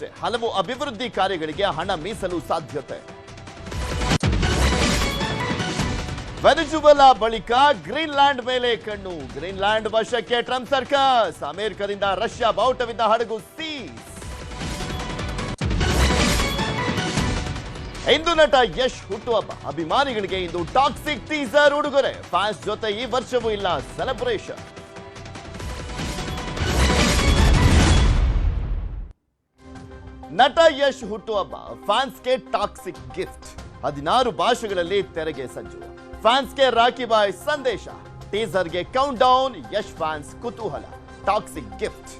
ಅಷ್ಟೇ ಹಲವು ಅಭಿವೃದ್ಧಿ ಕಾರ್ಯಗಳಿಗೆ ಹಣ ಮೀಸಲು ಸಾಧ್ಯತೆ. ವೆನೆಜುವೆಲಾ ಬಳಿಕ ಗ್ರೀನ್ಲ್ಯಾಂಡ್ ಮೇಲೆ ಕಣ್ಣು. ಗ್ರೀನ್ಲ್ಯಾಂಡ್ ವಶಕ್ಕೆ ಟ್ರಂಪ್ ಸರ್ಕಸ್. ಅಮೆರಿಕದಿಂದ ರಷ್ಯಾ ಬಾವುಟವಿದ್ದ ಹಡಗು ಸೀಸ್. ಇಂದು ನಟ ಯಶ್ ಹುಟ್ಟುಹಬ್ಬ. ಅಭಿಮಾನಿಗಳಿಗೆ ಇಂದು ಟಾಕ್ಸಿಕ್ ಟೀಸರ್ ಉಡುಗೊರೆ. ಫ್ಯಾನ್ಸ್ ಜೊತೆ ಈ ವರ್ಷವೂ ಇಲ್ಲ ಸೆಲೆಬ್ರೇಷನ್. ನಟ ಯಶ್ ಹುಟ್ಟುಹಬ್ಬ. ಫ್ಯಾನ್ಸ್ಗೆ ಟಾಕ್ಸಿಕ್ ಗಿಫ್ಟ್. 16 ಭಾಷೆಗಳಲ್ಲಿ ತೆರೆಗೆ ಸಜ್ಜು. ಫ್ಯಾನ್ಸ್ಗೆ ರಾಖಿ ಬಾಯ್ ಸಂದೇಶ. ಟೀಸರ್ಗೆ ಕೌಂಟ್ ಡೌನ್. ಯಶ್ ಫ್ಯಾನ್ಸ್ ಕುತೂಹಲ. ಟಾಕ್ಸಿಕ್ ಗಿಫ್ಟ್.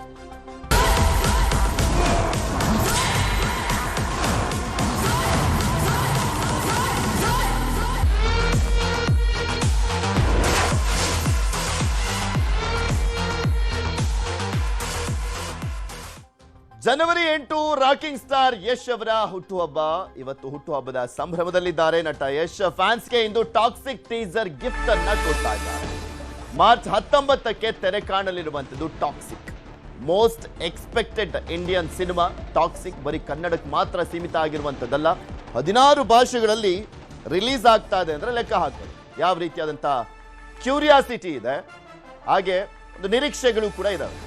ಜನವರಿ 8 ರಾಕಿಂಗ್ ಸ್ಟಾರ್ ಯಶ್ ಅವರ ಹುಟ್ಟುಹಬ್ಬ. ಇವತ್ತು ಹುಟ್ಟುಹಬ್ಬದ ಸಂಭ್ರಮದಲ್ಲಿದ್ದಾರೆ ನಟ ಯಶ್. ಫ್ಯಾನ್ಸ್ಗೆ ಇಂದು ಟಾಕ್ಸಿಕ್ ಟೀಸರ್ ಗಿಫ್ಟ್ ಅನ್ನ ಕೊಡ್ತಾ ಇದ್ದಾರೆ. ಮಾರ್ಚ್ 19ಕ್ಕೆ ತೆರೆ ಕಾಣಲಿರುವಂತದ್ದು Toxic. Most expected Indian cinema Toxic. ಬರೀ ಕನ್ನಡಕ್ಕೆ ಮಾತ್ರ ಸೀಮಿತ ಆಗಿರುವಂತದ್ದಲ್ಲ, 16 ಭಾಷೆಗಳಲ್ಲಿ ರಿಲೀಸ್ ಆಗ್ತಾ ಇದೆ ಅಂದ್ರೆ ಲೆಕ್ಕ ಹಾಕೋದು. ಯಾವ ರೀತಿಯಾದಂತ ಕ್ಯೂರಿಯಾಸಿಟಿ ಇದೆ, ಹಾಗೆ ಒಂದು ನಿರೀಕ್ಷೆಗಳು ಕೂಡ ಇದಾವೆ.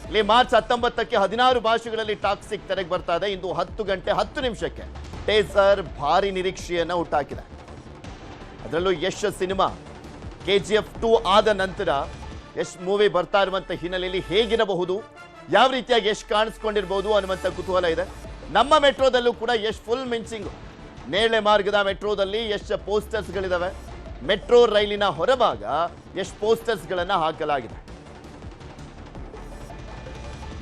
ಇಲ್ಲಿ ಮಾರ್ಚ್ 19ಕ್ಕೆ 16 ಭಾಷೆಗಳಲ್ಲಿ ಟಾಕ್ಸಿಕ್ ತೆರೆಗೆ ಬರ್ತಾ ಇದೆ. ಇಂದು 10 ಗಂಟೆ 10 ನಿಮಿಷಕ್ಕೆ ಟೀಸರ್ ಭಾರಿ ನಿರೀಕ್ಷೆಯನ್ನ ಹುಟ್ಟಾಕಿದೆ. ಅದರಲ್ಲೂ ಯಶ್ ಸಿನಿಮಾ KGF 2 ಆದ ನಂತರ ಯಶ್ ಮೂವಿ ಬರ್ತಾ ಇರುವಂತ ಹಿನ್ನೆಲೆಯಲ್ಲಿ ಹೇಗಿರಬಹುದು, ಯಾವ ರೀತಿಯಾಗಿ ಯಶ್ ಕಾಣಿಸ್ಕೊಂಡಿರಬಹುದು ಅನ್ನುವಂಥ ಕುತೂಹಲ ಇದೆ. ನಮ್ಮ ಮೆಟ್ರೋದಲ್ಲೂ ಕೂಡ ಯಶ್ ಫುಲ್ ಮಿಂಚಿಂಗ್. ನೇರಳೆ ಮಾರ್ಗದ ಮೆಟ್ರೋದಲ್ಲಿ ಯಶ್ ಪೋಸ್ಟರ್ಸ್ಗಳಿದಾವೆ. ಮೆಟ್ರೋ ರೈಲಿನ ಹೊರಭಾಗ ಯಶ್ ಪೋಸ್ಟರ್ಸ್ಗಳನ್ನು ಹಾಕಲಾಗಿದೆ.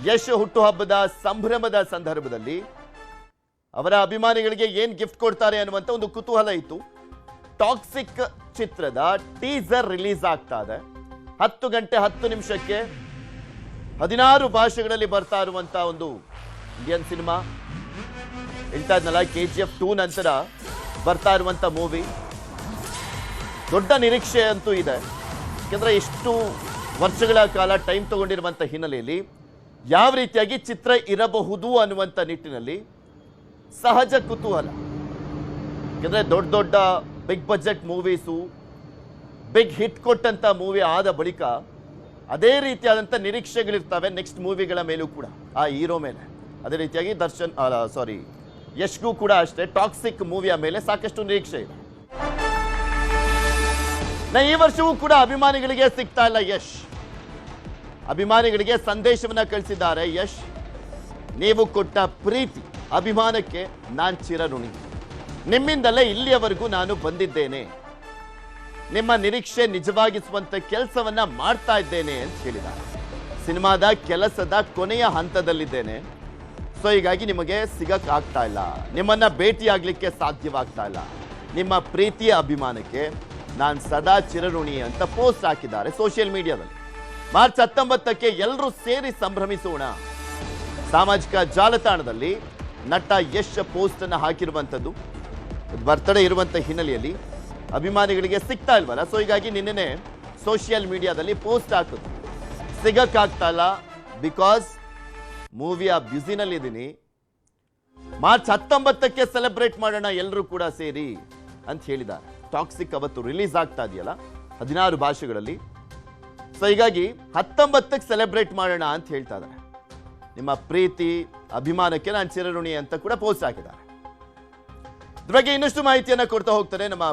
ಯಶ್ ಹುಟ್ಟುಹಬ್ಬದ ಸಂಭ್ರಮದ ಸಂದರ್ಭದಲ್ಲಿ ಅವರ ಅಭಿಮಾನಿಗಳಿಗೆ ಏನ್ ಗಿಫ್ಟ್ ಕೊಡ್ತಾರೆ ಅನ್ನುವಂಥ ಒಂದು ಕುತೂಹಲ ಇತ್ತು. ಟಾಕ್ಸಿಕ್ ಚಿತ್ರದ ಟೀಸರ್ ರಿಲೀಸ್ ಆಗ್ತಾ ಇದೆ. 10 ಗಂಟೆ 10 ನಿಮಿಷಕ್ಕೆ 16 ಭಾಷೆಗಳಲ್ಲಿ ಬರ್ತಾ ಇರುವಂತ ಒಂದು ಇಂಡಿಯನ್ ಸಿನಿಮಾ. ಹೇಳ್ತಾ ಇದ್ನಲ್ಲ, KGF 2 ನಂತರ ಬರ್ತಾ ಇರುವಂತ ಮೂವಿ. ದೊಡ್ಡ ನಿರೀಕ್ಷೆ ಅಂತೂ ಇದೆ. ಯಾಕೆಂದ್ರೆ ಇಷ್ಟು ವರ್ಷಗಳ ಕಾಲ ಟೈಮ್ ತಗೊಂಡಿರುವಂತ ಹಿನ್ನೆಲೆಯಲ್ಲಿ ಯಾವ ರೀತಿಯಾಗಿ ಚಿತ್ರ ಇರಬಹುದು ಅನ್ನುವಂಥ ನಿಟ್ಟಿನಲ್ಲಿ ಸಹಜ ಕುತೂಹಲ. ಯಾಕಂದ್ರೆ ದೊಡ್ಡ ದೊಡ್ಡ big budget movies, big hit ಕೊಟ್ಟಂತ ಮೂವಿ ಆದ ಬಳಿಕ ಅದೇ ರೀತಿಯಾದಂಥ ನಿರೀಕ್ಷೆಗಳಿರ್ತವೆ ನೆಕ್ಸ್ಟ್ ಮೂವಿಗಳ ಮೇಲೂ ಕೂಡ, ಆ ಹೀರೋ ಮೇಲೆ. ಅದೇ ರೀತಿಯಾಗಿ ಯಶ್ಗೂ ಕೂಡ ಅಷ್ಟೇ ಟಾಕ್ಸಿಕ್ ಮೂವಿಯ ಮೇಲೆ ಸಾಕಷ್ಟು ನಿರೀಕ್ಷೆ ಇದೆ. ಈ ವರ್ಷವೂ ಕೂಡ ಅಭಿಮಾನಿಗಳಿಗೆ ಸಿಗ್ತಾ ಇಲ್ಲ ಯಶ್. ಅಭಿಮಾನಿಗಳಿಗೆ ಸಂದೇಶವನ್ನ ಕಳಿಸಿದ್ದಾರೆ ಯಶ್. ನೀವು ಕೊಟ್ಟ ಪ್ರೀತಿ ಅಭಿಮಾನಕ್ಕೆ ನಾನು ಚಿರಋಣಿ. ನಿಮ್ಮಿಂದಲೇ ಇಲ್ಲಿಯವರೆಗೂ ನಾನು ಬಂದಿದ್ದೇನೆ. ನಿಮ್ಮ ನಿರೀಕ್ಷೆ ನಿಜವಾಗಿಸುವಂತ ಕೆಲಸವನ್ನ ಮಾಡ್ತಾ ಇದ್ದೇನೆ ಅಂತ ಹೇಳಿದ್ದಾರೆ. ಸಿನಿಮಾದ ಕೆಲಸದ ಕೊನೆಯ ಹಂತದಲ್ಲಿದ್ದೇನೆ. ಸೊ ಹೀಗಾಗಿ ನಿಮಗೆ ಸಿಗಕ್ ಆಗ್ತಾ ಇಲ್ಲ, ನಿಮ್ಮನ್ನ ಭೇಟಿಯಾಗ್ಲಿಕ್ಕೆ ಸಾಧ್ಯವಾಗ್ತಾ ಇಲ್ಲ. ನಿಮ್ಮ ಪ್ರೀತಿಯ ಅಭಿಮಾನಕ್ಕೆ ನಾನು ಸದಾ ಚಿರಋಣಿ ಅಂತ ಪೋಸ್ಟ್ ಹಾಕಿದ್ದಾರೆ ಸೋಷಿಯಲ್ ಮೀಡಿಯಾದಲ್ಲಿ. ಮಾರ್ಚ್ 19ಕ್ಕೆ ಎಲ್ಲರೂ ಸೇರಿ ಸಂಭ್ರಮಿಸೋಣ. ಸಾಮಾಜಿಕ ಜಾಲತಾಣದಲ್ಲಿ ನಟ ಯಶ್ ಪೋಸ್ಟ್ ಅನ್ನು ಹಾಕಿರುವಂಥದ್ದು. ಬರ್ತ್ಡೇ ಇರುವಂಥ ಹಿನ್ನೆಲೆಯಲ್ಲಿ ಅಭಿಮಾನಿಗಳಿಗೆ ಸಿಗ್ತಾ ಇಲ್ವಲ್ಲ, ಸೊ ಹೀಗಾಗಿ ನಿನ್ನೆ ಸೋಷಿಯಲ್ ಮೀಡಿಯಾದಲ್ಲಿ ಪೋಸ್ಟ್ ಹಾಕೋದು. ಸಿಗಕ್ಕಾಗ್ತಾ ಇಲ್ಲ ಬಿಕಾಸ್ ಮೂವಿಯ ಬ್ಯುಸಿನಲ್ಲಿದ್ದೀನಿ. ಮಾರ್ಚ್ 19ಕ್ಕೆ ಸೆಲೆಬ್ರೇಟ್ ಮಾಡೋಣ ಎಲ್ಲರೂ ಕೂಡ ಸೇರಿ ಅಂತ ಹೇಳಿದ್ದಾರೆ. ಟಾಕ್ಸಿಕ್ ಅವತ್ತು ರಿಲೀಸ್ ಆಗ್ತಾ ಇದೆಯಲ್ಲ 16 ಭಾಷೆಗಳಲ್ಲಿ. ಸೊ ಹೀಗಾಗಿ 19ಕ್ಕೆ ಸೆಲೆಬ್ರೇಟ್ ಮಾಡೋಣ ಅಂತ ಹೇಳ್ತಾ ಇದ್ದಾರೆ. ನಿಮ್ಮ ಪ್ರೀತಿ ಅಭಿಮಾನಕ್ಕೆ ನಾನು ಚಿರಋಣಿ ಅಂತ ಕೂಡ ಪೋಸ್ಟ್ ಹಾಕಿದ್ದಾರೆ. ಇದ್ರ ಬಗ್ಗೆ ಇನ್ನಷ್ಟು ಮಾಹಿತಿಯನ್ನು ಕೊಡ್ತಾ ಹೋಗ್ತಾರೆ ನಮ್ಮ